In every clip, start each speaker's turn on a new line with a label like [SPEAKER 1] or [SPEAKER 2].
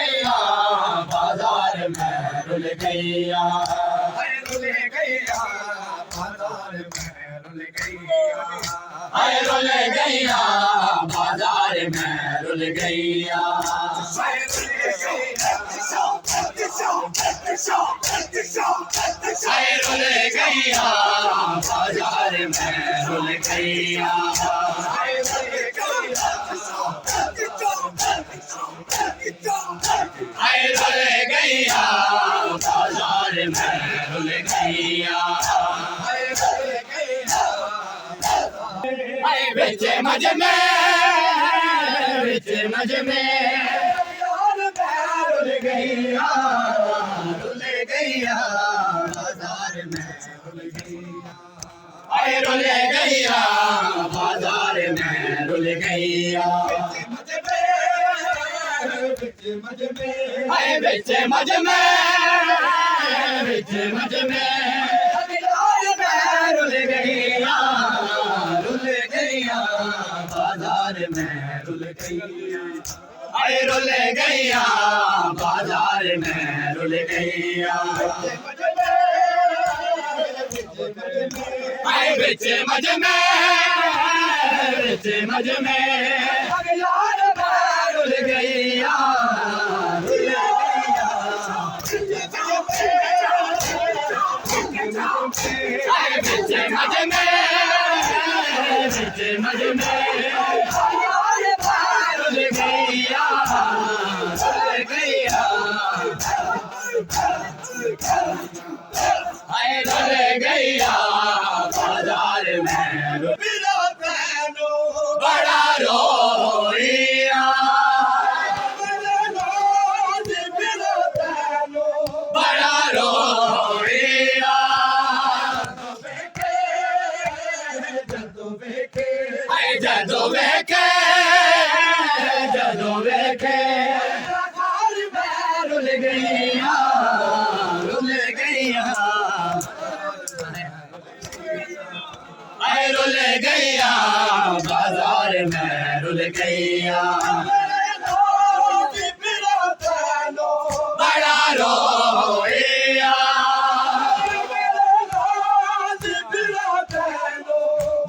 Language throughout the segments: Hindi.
[SPEAKER 1] गैया बाजार में रुल गैया
[SPEAKER 2] रुल गैया बाजार में रुल गैया
[SPEAKER 1] रुल गैया बाजार में रुल गैया रुल गैया बाजार में रुल गैया रुल गैया बाजार में रुल गैया बिच मज में रुल गैया बाजार में रुल गैया रुल गैया बाजार में रुल गैया बिच मज में रुल गैया बाजार में रुल गैया रुल गैया बाजार में रुल गैया बिच मज में रुल गैया बिच मज में रुल गैया रुल गैया बाजार में बड़ा रोइया बड़ा रोइया जदो वेखे रुल गैया रुल गैया बाजार में रुल गैया बड़ा रोइया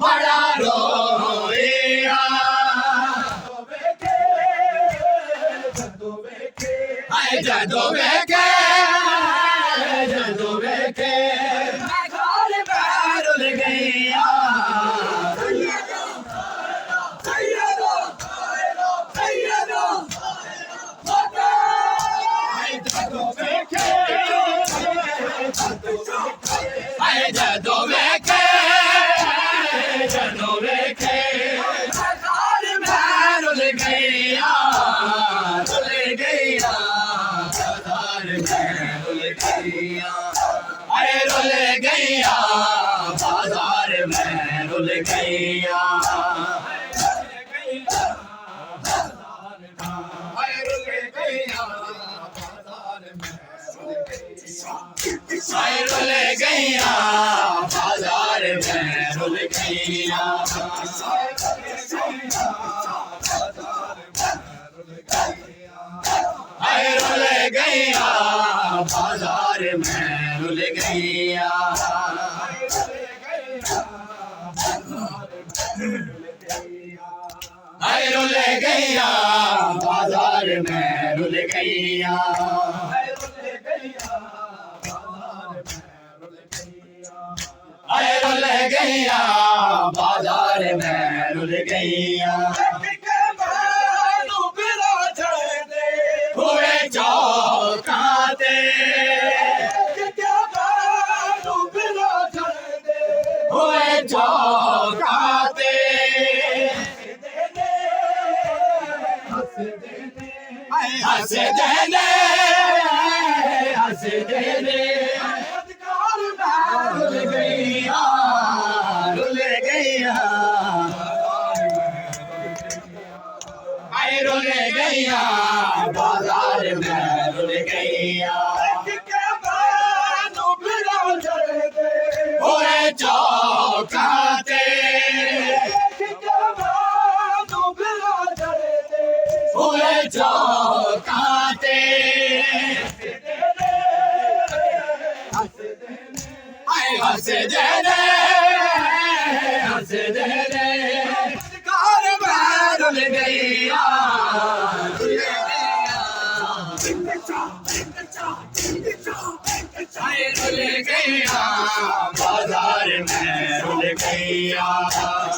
[SPEAKER 1] बड़ा रोइया जदो वेखे रुल गैया जदो वेखे रुल गैया बाजार में रुल गैया रुल गैया बाजार में रुल गैया रुल गैया बाजार में रुल गैया रुल गैया बाजार में रुल गैया रुल गैया बाजार में रुल गैया रुल गैया बाजार में रुल गैया हुए चौकाते हुए चौकाते हंस देने रुल गैया रुल गैया बाजार में रुल गैया हुए चौकाते हुए चौकाते हंसदे ने हंसदे ने कार में रुल गईया रुल गईया हाय रुल गईया बाजार में रुल गईया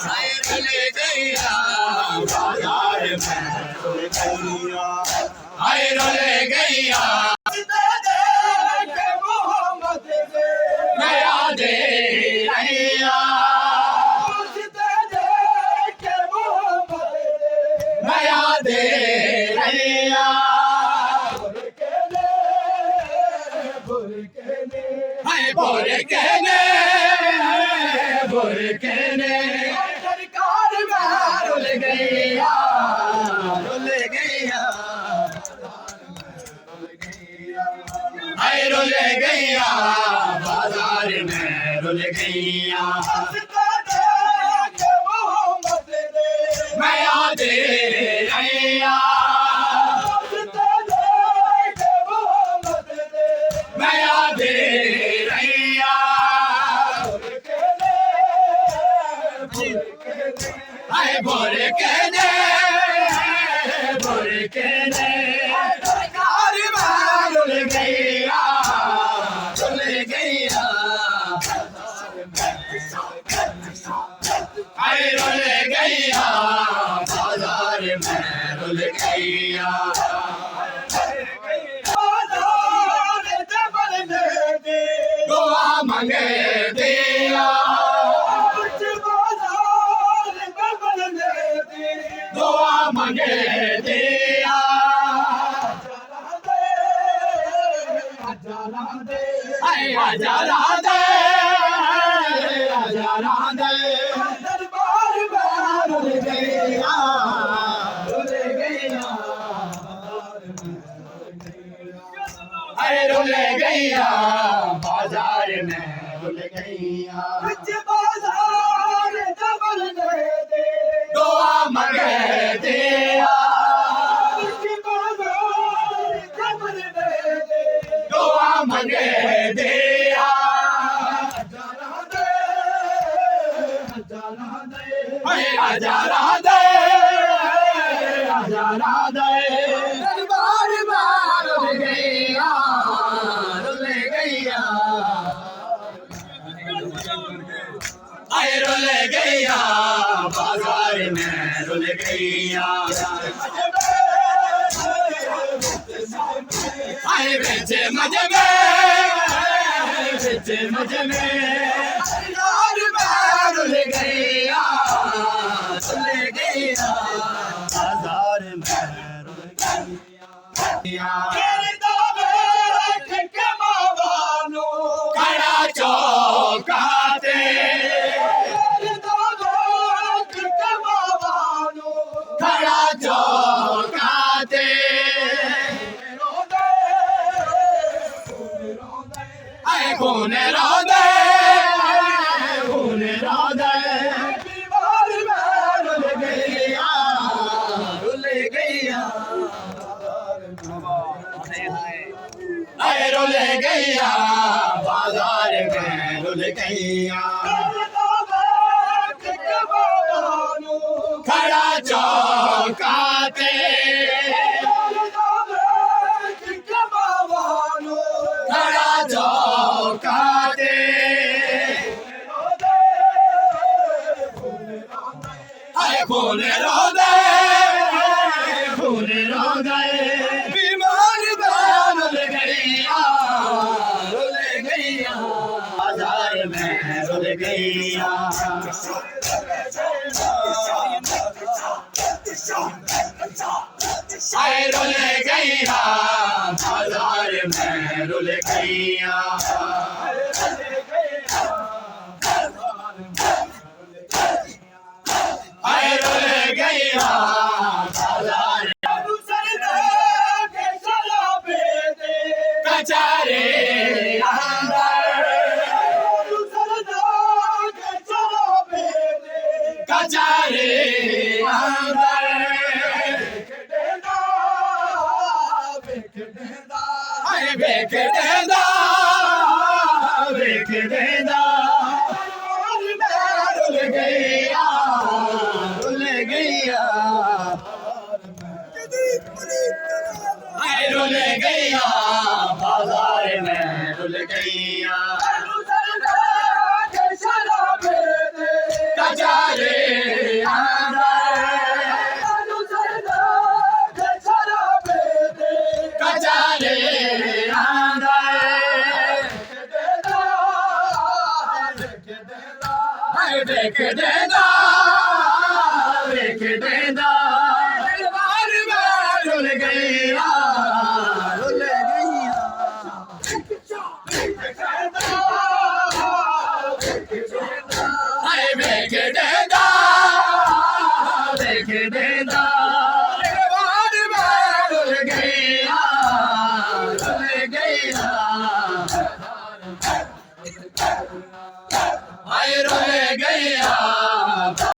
[SPEAKER 1] हाय रुल गईया बाजार में रुल गईया हाय रुल गईया नया दे रैया नया दे रैया हाय बोल कहने सरकार में रुल गईया रुल गईया हाय रुल गईया बाजार में रुल गईया मैं याद रैया मैं याद रैया हाय बोल कहने सरकार में रुल गईया रुल गईया हाय रुल गईया बाजार में रुल गईया दुआ मांगे दिया दुआ मांगे दिया हाय आजारा दे दरबार में रुल गईया रुल गईया हाय रुल गईया बाजार में रुल गईया दुआ मांगे दिया दुआ मांगे दिया हाय आजारा दे दरबार में रुल गईया रुल गईया हाय रुल गईया बाजार में रुल गईया हाय बेचे मजे में बाजार में रुल गईया रुल गईया बाजार में रुल गईया कड़ा चौकाते खड़ा चौकाते आए कौन रोदे बीमार में रुल गईया आए रुल गईया बाजार में रुल गईया खड़ा चौकाते खड़ा चौकाते हाय खून रोदे बीमार में रुल गईया बाजार में रुल गईया हाय रुल गईया बाजार में रुल गईया हाय रुल गईया बाजार कचारे कचारे बेख देदा रुल गैया बाजार में रुल गैया कचारे कचारे देख देदा दरबार में रुल गैया रुल गैया हाय देख देदा दरबार में रुल गैया हाय रुल गैया